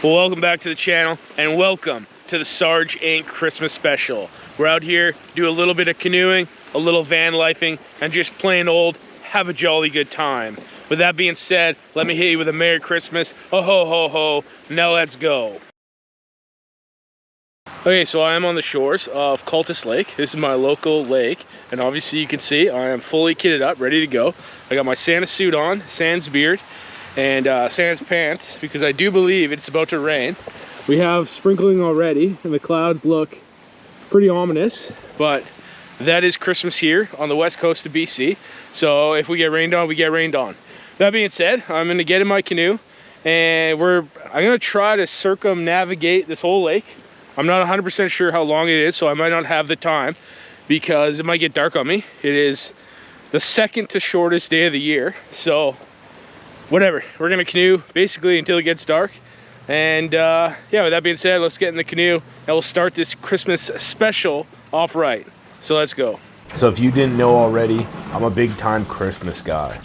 Well, welcome back to the channel, and welcome to the Sarge Inc. Christmas special. We're out here, do a little bit of canoeing, a little van lifing, and just plain old, have a jolly good time. With that being said, let me hit you with a Merry Christmas, a ho ho ho, now let's go. Okay, so I am on the shores of Cultus Lake. This is my local lake, and obviously you can see I am fully kitted up, ready to go. I got my Santa suit on, sans beard, and sans pants, because I do believe it's about to rain. We have sprinkling already, and the clouds look pretty ominous, but that is Christmas here on the west coast of BC. So if we get rained on, we get rained on. That being said, I'm gonna get in my canoe, and I'm gonna try to circumnavigate this whole lake. I'm not 100% sure how long it is, so I might not have the time because it might get dark on me. It is the second to shortest day of the year, so whatever. We're gonna canoe basically until it gets dark. And yeah, with that being said, let's get in the canoe and we'll start this Christmas special off right. So let's go. So if you didn't know already, I'm a big time Christmas guy.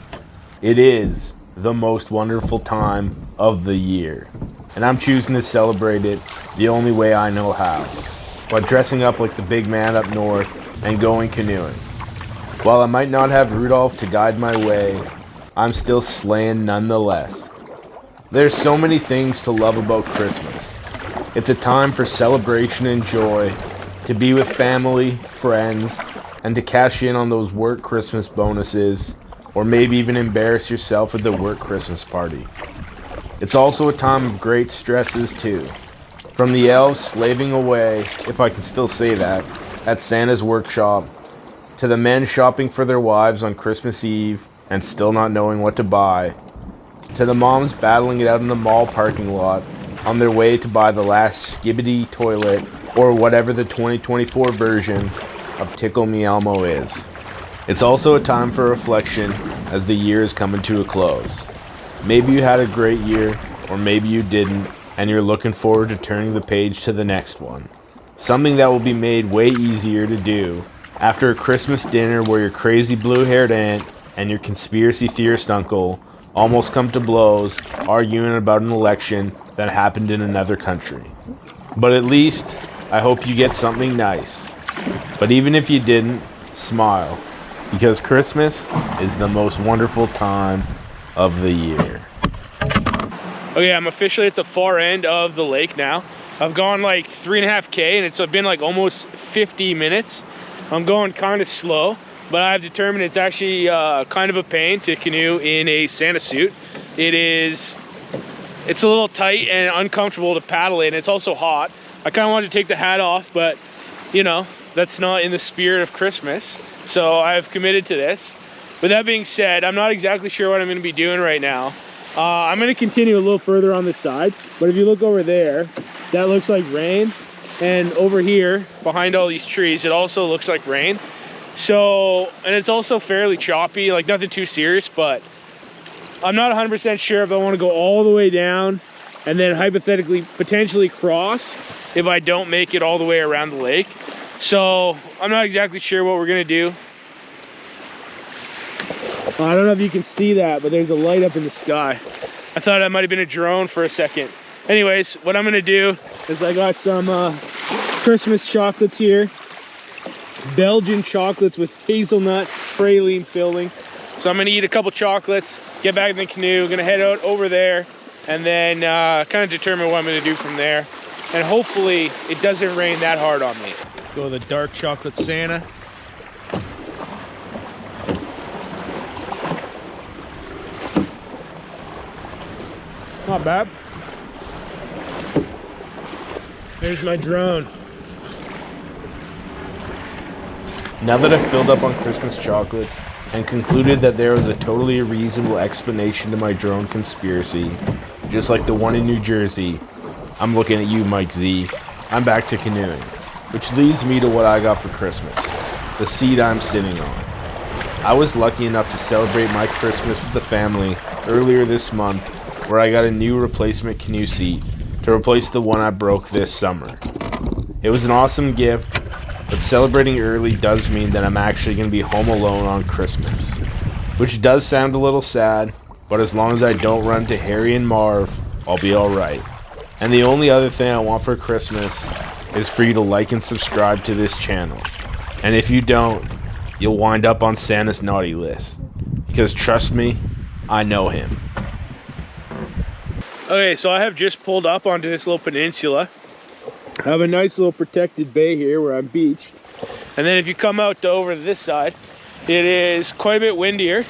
It is the most wonderful time of the year, and I'm choosing to celebrate it the only way I know how, by dressing up like the big man up north and going canoeing. While I might not have Rudolph to guide my way, I'm still slaying nonetheless. There's so many things to love about Christmas. It's a time for celebration and joy, to be with family, friends, and to cash in on those work Christmas bonuses, or maybe even embarrass yourself at the work Christmas party. It's also a time of great stresses too. From the elves slaving away, if I can still say that, at Santa's workshop, to the men shopping for their wives on Christmas Eve and still not knowing what to buy, to the moms battling it out in the mall parking lot on their way to buy the last skibbity toilet or whatever the 2024 version of Tickle Me Elmo is. It's also a time for reflection as the year is coming to a close. Maybe you had a great year, or maybe you didn't, and you're looking forward to turning the page to the next one. Something that will be made way easier to do after a Christmas dinner where your crazy blue-haired aunt and your conspiracy theorist uncle almost come to blows arguing about an election that happened in another country. But at least, I hope you get something nice. But even if you didn't, smile, because Christmas is the most wonderful time of the year. Okay, I'm officially at the far end of the lake now. I've gone like 3.5K and it's been like almost 50 minutes. I'm going kind of slow, but I've determined it's actually kind of a pain to canoe in a Santa suit. It's a little tight and uncomfortable to paddle in. It's also hot. I kind of wanted to take the hat off, but you know, that's not in the spirit of Christmas. So I've committed to this. With that being said, I'm not exactly sure what I'm going to be doing right now. I'm going to continue a little further on this side, but if you look over there, that looks like rain. And over here, behind all these trees, it also looks like rain. So, and it's also fairly choppy, like nothing too serious, but I'm not 100% sure if I want to go all the way down and then hypothetically, potentially cross if I don't make it all the way around the lake. So I'm not exactly sure what we're going to do. I don't know if you can see that, but there's a light up in the sky. I thought that might have been a drone for a second. Anyways, what I'm gonna do is I got some Christmas chocolates here. Belgian chocolates with hazelnut praline filling. So I'm gonna eat a couple chocolates, get back in the canoe, gonna head out over there, and then kind of determine what I'm gonna do from there. And hopefully it doesn't rain that hard on me. Go with the dark chocolate Santa. Not bad. There's my drone. Now that I've filled up on Christmas chocolates and concluded that there was a totally reasonable explanation to my drone conspiracy, just like the one in New Jersey, I'm looking at you, Mike Z. I'm back to canoeing, which leads me to what I got for Christmas, the seat I'm sitting on. I was lucky enough to celebrate my Christmas with the family earlier this month, where I got a new replacement canoe seat to replace the one I broke this summer. It was an awesome gift, but celebrating early does mean that I'm actually going to be home alone on Christmas, which does sound a little sad, but as long as I don't run to Harry and Marv, I'll be alright. And the only other thing I want for Christmas is for you to like and subscribe to this channel. And if you don't, you'll wind up on Santa's naughty list. Because trust me, I know him. Okay, so I have just pulled up onto this little peninsula. I have a nice little protected bay here where I'm beached. And then if you come out to over to this side, it is quite a bit windier.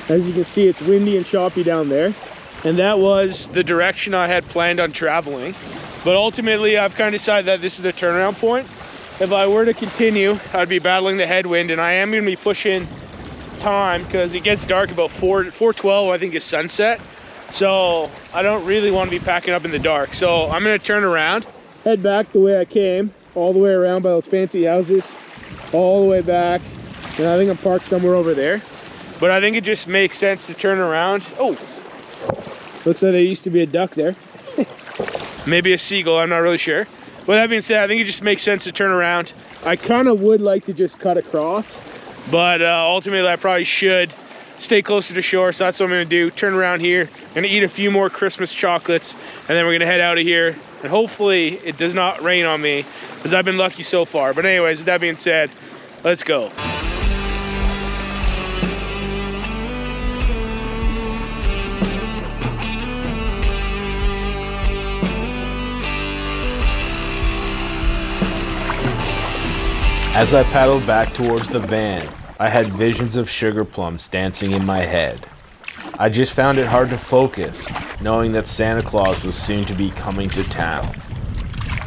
As you can see, it's windy and choppy down there. And that was the direction I had planned on traveling. But ultimately, I've kind of decided that this is the turnaround point. If I were to continue, I'd be battling the headwind, and I am going to be pushing time because it gets dark about 4:12, I think, is sunset. So I don't really want to be packing up in the dark. So I'm going to turn around, head back the way I came, all the way around by those fancy houses, all the way back. And I think I'm parked somewhere over there. But I think it just makes sense to turn around. Oh, looks like there used to be a duck there. Maybe a seagull, I'm not really sure. With that being said, I think it just makes sense to turn around. I kind of would like to just cut across, but ultimately I probably should stay closer to shore. So that's what I'm gonna do, turn around here. I'm gonna eat a few more Christmas chocolates, and then we're gonna head out of here. And hopefully it does not rain on me, because I've been lucky so far. But anyways, with that being said, let's go. As I paddled back towards the van, I had visions of sugar plums dancing in my head. I just found it hard to focus, knowing that Santa Claus was soon to be coming to town.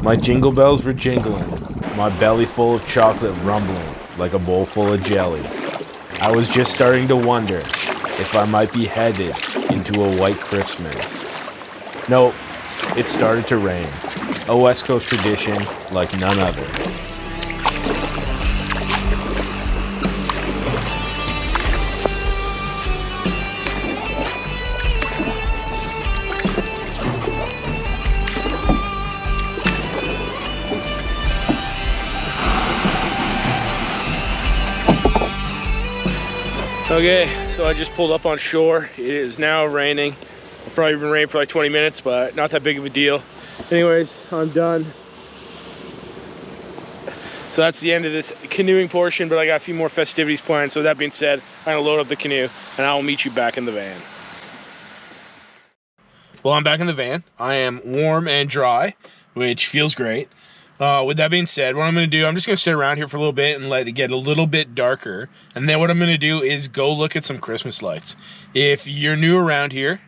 My jingle bells were jingling, my belly full of chocolate rumbling like a bowl full of jelly. I was just starting to wonder if I might be headed into a white Christmas. Nope, it started to rain, a West Coast tradition like none other. Okay, so I just pulled up on shore. It is now raining. It'll probably been raining for like 20 minutes, but not that big of a deal. Anyways, I'm done. So that's the end of this canoeing portion, but I got a few more festivities planned. So with that being said, I'm gonna load up the canoe and I will meet you back in the van. Well, I'm back in the van. I am warm and dry, which feels great. With that being said, what I'm going to do, I'm just going to sit around here for a little bit and let it get a little bit darker. And then what I'm going to do is go look at some Christmas lights. If you're new around here,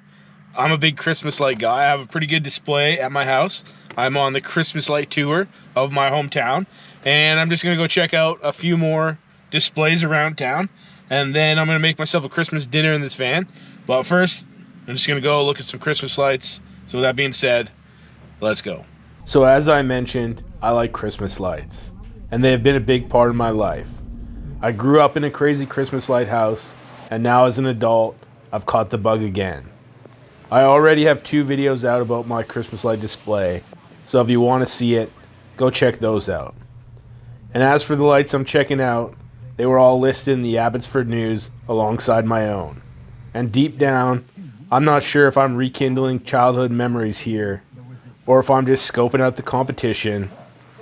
I'm a big Christmas light guy. I have a pretty good display at my house. I'm on the Christmas light tour of my hometown. And I'm just going to go check out a few more displays around town. And then I'm going to make myself a Christmas dinner in this van. But first, I'm just going to go look at some Christmas lights. So with that being said, let's go. So as I mentioned, I like Christmas lights, and they have been a big part of my life. I grew up in a crazy Christmas light house, and now as an adult, I've caught the bug again. I already have 2 videos out about my Christmas light display, so if you want to see it, go check those out. And as for the lights I'm checking out, they were all listed in the Abbotsford News alongside my own. And deep down, I'm not sure if I'm rekindling childhood memories here, or if I'm just scoping out the competition,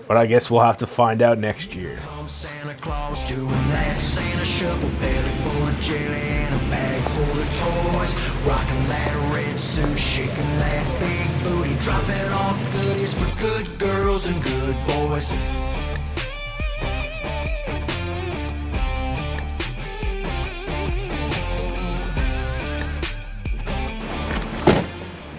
but I guess we'll have to find out next year. Santa Claus doing that Santa shuffle, belly full of jelly and a bag full of toys, rocking that red suit, shaking that big booty, dropping off goodies for good girls and good boys.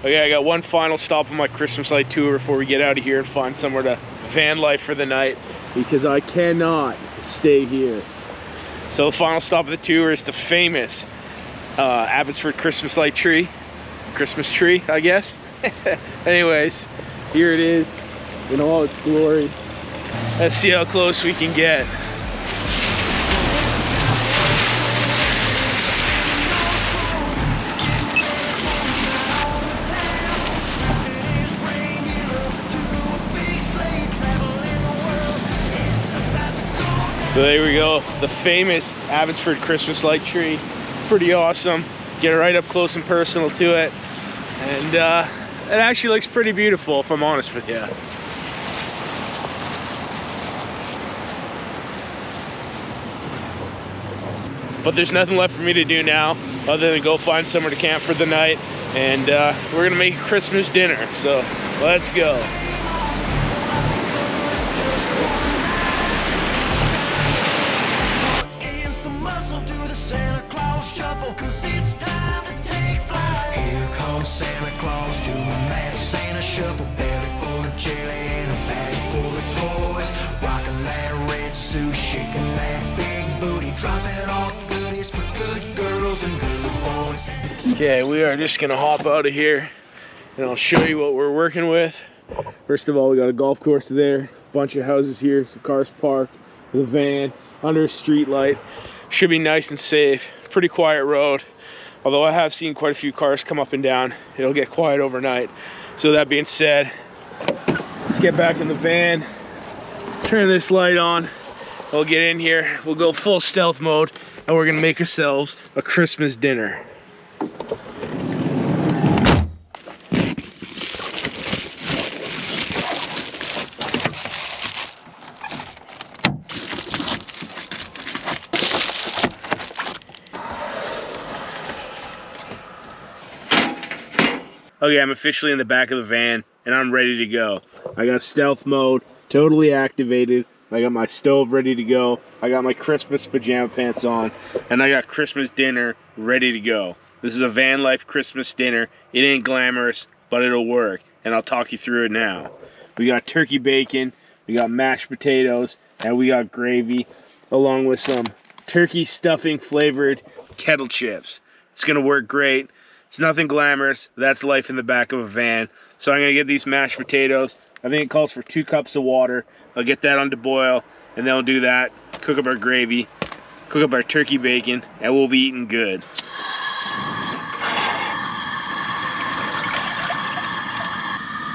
Okay, I got one final stop on my Christmas light tour before we get out of here and find somewhere to van life for the night, because I cannot stay here. So the final stop of the tour is the famous Abbotsford Christmas light tree. Christmas tree, I guess. Anyways, here it is in all its glory. Let's see how close we can get. So there we go, the famous Abbotsford Christmas light tree. Pretty awesome. Get right up close and personal to it. And It actually looks pretty beautiful, if I'm honest with you. But there's nothing left for me to do now other than go find somewhere to camp for the night. And we're gonna make Christmas dinner, so let's go. And some muscle to the Santa Claus shuffle, 'cause it's time to take flight. Here comes Santa Claus doing that Santa shuffle, belly full of jelly and a bag full of toys. Rocking that red suit, shaking that big booty, dropping off goodies for good girls and good boys. Okay, we are just gonna hop out of here and I'll show you what we're working with. First of all, we got a golf course there, bunch of houses here, some cars parked, the van under a street light. Should be nice and safe. Pretty quiet road, although I have seen quite a few cars come up and down. It'll get quiet overnight. So that being said, let's get back in the van, turn this light on. We'll get in here, we'll go full stealth mode, and we're gonna make ourselves a Christmas dinner. Okay, I'm officially in the back of the van and I'm ready to go. I got stealth mode totally activated. I got my stove ready to go. I got my Christmas pajama pants on, and I got Christmas dinner ready to go. This is a Vanlife Christmas dinner. It ain't glamorous, but it'll work, and I'll talk you through it now. We got turkey bacon, we got mashed potatoes, and we got gravy, along with some turkey stuffing flavored kettle chips. It's gonna work great. It's nothing glamorous. That's life in the back of a van. So I'm gonna get these mashed potatoes. I think it calls for 2 cups of water. I'll get that on to boil, and then we'll do that, cook up our gravy, cook up our turkey bacon, and we'll be eating good.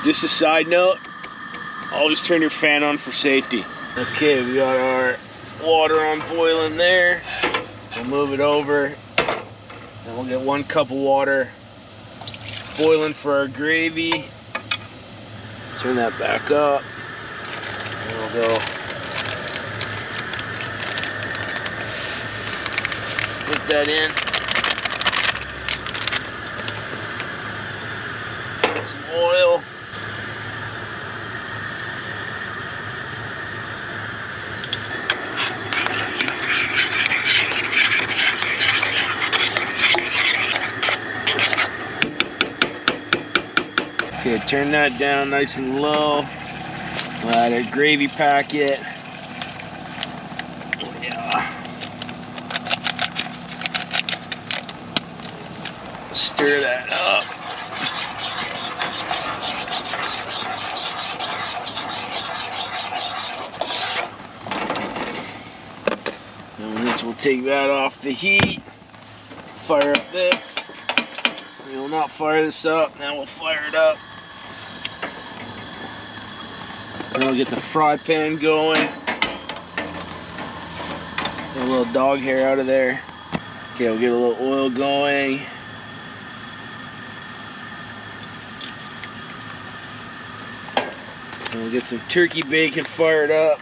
Just a side note, always turn your fan on for safety. Okay, we got our water on boiling there. We'll move it over. And we'll get 1 cup of water boiling for our gravy. Turn that back up. And we'll go stick that in. Get some oil. Okay, turn that down nice and low. We'll add our gravy packet. Yeah. Stir that up. And once we'll take that off the heat, fire up this. We will not fire this up, then we'll fire it up. Then we'll get the fry pan going. Get a little dog hair out of there. Okay, we'll get a little oil going. And we'll get some turkey bacon fired up.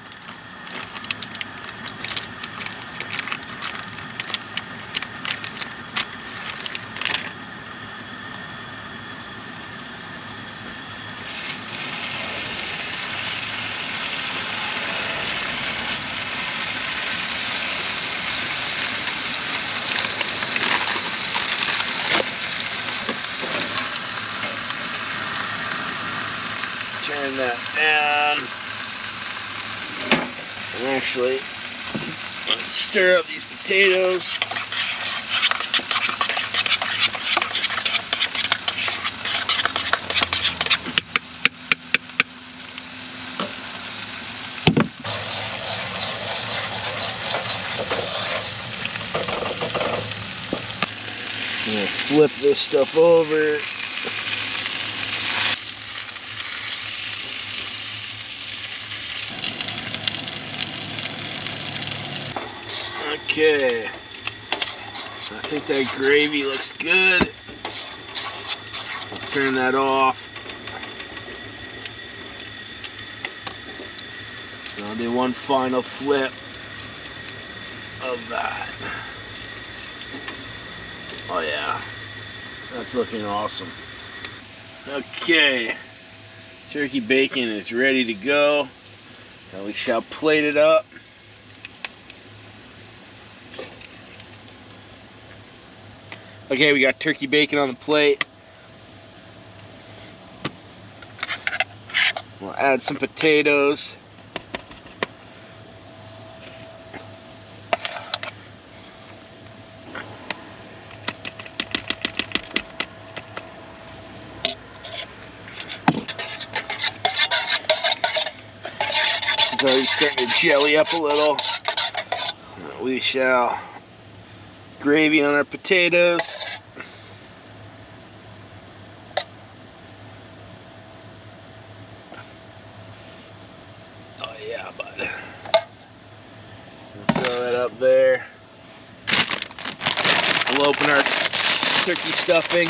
Turn that down. And actually, let's stir up these potatoes. I'm gonna flip this stuff over. Okay, I think that gravy looks good. I'll turn that off. So I'll do one final flip of that. Oh yeah, that's looking awesome. Okay, turkey bacon is ready to go. Now we shall plate it up. Okay, we got turkey bacon on the plate. We'll add some potatoes. This is already starting to jelly up a little. We shall gravy on our potatoes. Oh yeah, bud. Throw that up there. We'll open our turkey stuffing.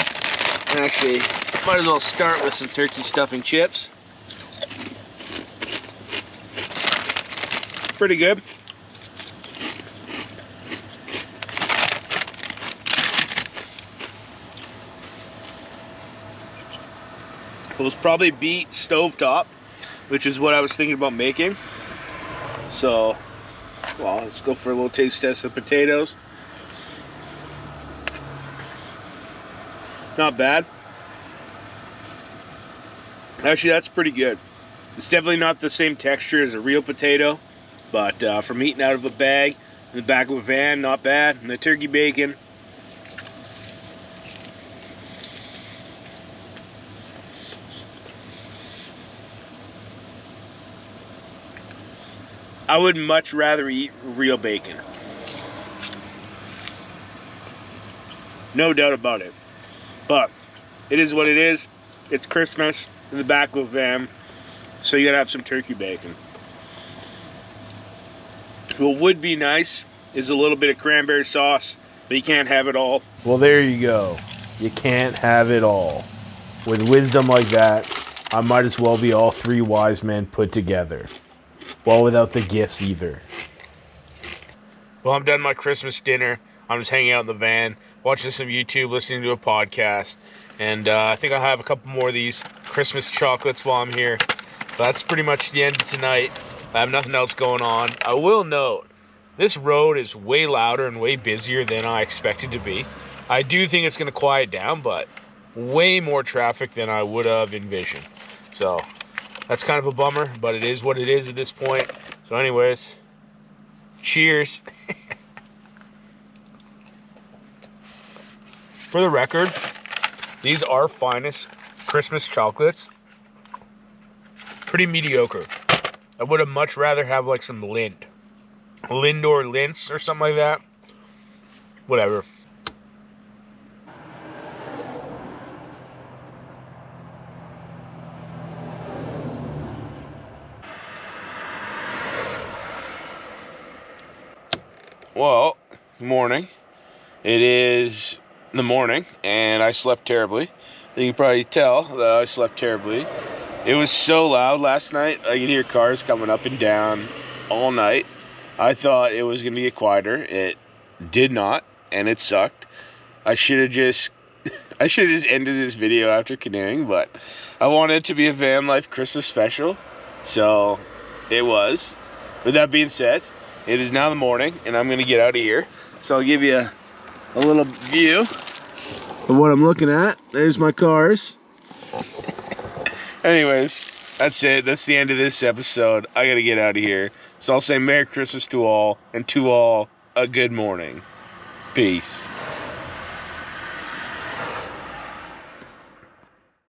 Actually, might as well start with some turkey stuffing chips. Pretty good. Those probably beat stovetop, which is what I was thinking about making. So, well, let's go for a little taste test of potatoes. Not bad. Actually, that's pretty good. It's definitely not the same texture as a real potato, but from eating out of a bag in the back of a van, not bad. And the turkey bacon. I would much rather eat real bacon. No doubt about it. But it is what it is. It's Christmas in the back of a van, so you gotta have some turkey bacon. What would be nice is a little bit of cranberry sauce, but you can't have it all. Well, there you go. You can't have it all. With wisdom like that, I might as well be all three wise men put together. Well, without the gifts either. Well, I'm done my Christmas dinner. I'm just hanging out in the van, watching some YouTube, listening to a podcast. And I think I'll have a couple more of these Christmas chocolates while I'm here. But that's pretty much the end of tonight. I have nothing else going on. I will note, this road is way louder and way busier than I expected to be. I do think it's going to quiet down, but way more traffic than I would have envisioned. So that's kind of a bummer, but it is what it is at this point. So anyways, cheers. For the record, these are Finest Christmas chocolates. Pretty mediocre. I would have much rather have like some Lind or Lints or something like that. Whatever. Well, morning. It is the morning, and I slept terribly. You can probably tell that I slept terribly. It was so loud last night. I could hear cars coming up and down all night. I thought it was going to get quieter. It did not, and it sucked. I should have just ended this video after canoeing, but I wanted it to be a Vanlife Christmas special, so it was. With that being said, it is now the morning, and I'm going to get out of here. So I'll give you a little view of what I'm looking at. There's my cars. Anyways, that's it. That's the end of this episode. I got to get out of here. So I'll say Merry Christmas to all, and to all, a good morning. Peace.